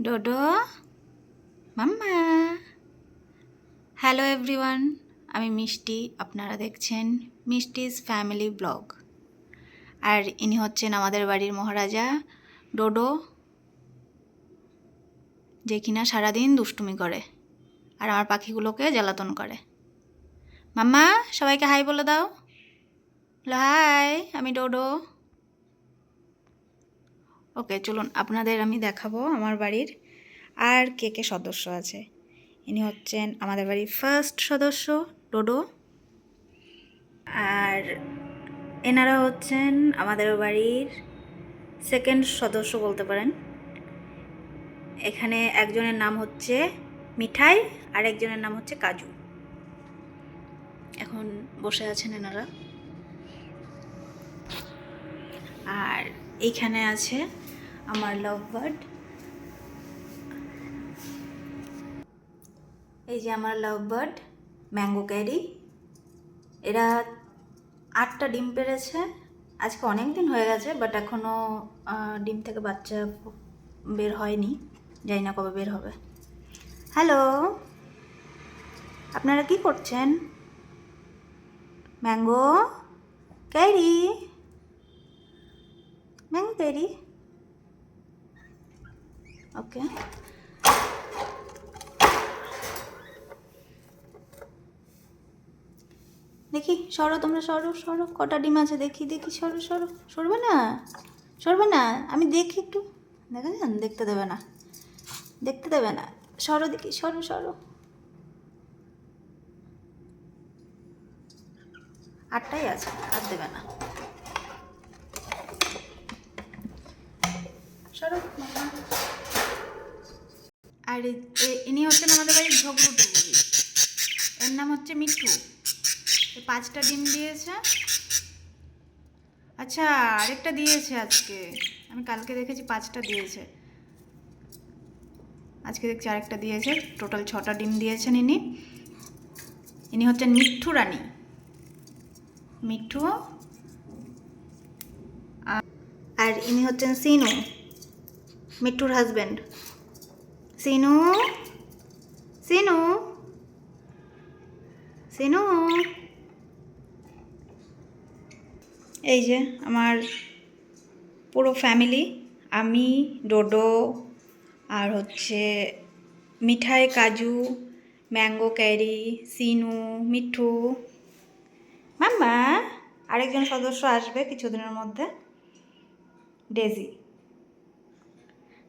ডোডো, মাম্মা। Hello everyone, আমি মিষ্টি। আপনারা দেখছেন মিষ্টিজ ফ্যামিলি ব্লগ। আর ইনি হচ্ছেন আমাদের বাড়ির মহারাজা ডোডো, যে কিনা সারাদিন দুষ্টুমি করে আর আমার পাখিগুলোকে জ্বালাতন করে। মাম্মা, সবাইকে হাই বলে দাও। হাই, আমি ডোডো। ওকে, চলুন আপনাদের আমি দেখাবো আমার বাড়ির আর কে কে সদস্য আছে। ইনি হচ্ছেন আমাদের বাড়ির ফার্স্ট সদস্য ডোডো, আর এনারা হচ্ছেন আমাদের বাড়ির সেকেন্ড সদস্য বলতে পারেন। এখানে একজনের নাম হচ্ছে মিঠাই আর একজনের নাম হচ্ছে কাজু। এখন বসে আছেন এনারা। আর এইখানে আছে আমার লাভ বার্ড। এই যে আমার লাভ বার্ড ম্যাঙ্গো ক্যারি। এরা 8টা ডিম পেড়েছে। আজকে অনেক দিন হয়ে গেছে, বাট এখনও ডিম থেকে বাচ্চা বের হয়নি, জানি না কবে বের হবে। হ্যালো, আপনারা কি করছেন? ম্যাঙ্গো ক্যারি, ম্যাঙ্গো ক্যারি। ওকে, দেখি সরো, তোমরা সরো সরো, কটা ডিম আছে দেখি দেখি, সরো সরো, সরবে না, সরবে না, আমি দেখি একটু। দেখা যান, দেখতে দেবে না, দেখতে দেবে না, সরো দেখি, সরো সরো। 8টাই আছে, আর দেবে না, সরো। আর ইনি হচ্ছেন আমাদের বাড়ির ঝগড়ু টুকরি। এর নাম হচ্ছে মিঠু। 5টা ডিম দিয়েছে। আচ্ছা, আরেকটা দিয়েছে আজকে, আমি কালকে দেখেছি 5টা দিয়েছে, আজকে দেখছি আরেকটা দিয়েছে। টোটাল 6টা ডিম দিয়েছেন ইনি। ইনি হচ্ছেন মিঠু রানী, মিঠু। আর ইনি হচ্ছেন সিনু, মিঠুর হাজব্যান্ড। সিনু, সিনু, সিনু। এই যে আমার পুরো ফ্যামিলি, আমি, ডোডো, আর হচ্ছে মিঠাই, কাজু, ম্যাঙ্গো ক্যারি, সিনু, মিঠু, মাম্মা। আরেকজন সদস্য আসবে কিছুদিনের মধ্যে, ডেজি,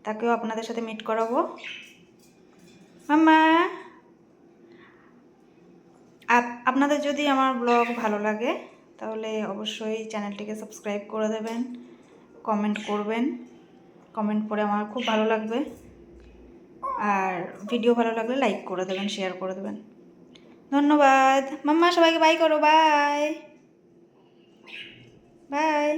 তাকেও আপনাদের সাথে মিট করাবো। মাম্মা, আপনাদের যদি আমার ব্লগ ভালো লাগে তাহলে অবশ্যই চ্যানেলটিকে সাবস্ক্রাইব করে দেবেন, কমেন্ট করবেন। কমেন্ট করে আমার খুব ভালো লাগবে। আর ভিডিও ভালো লাগলে লাইক করে দেবেন, শেয়ার করে দেবেন। ধন্যবাদ। মাম্মা, সবাইকে বাই করো। Bye bye.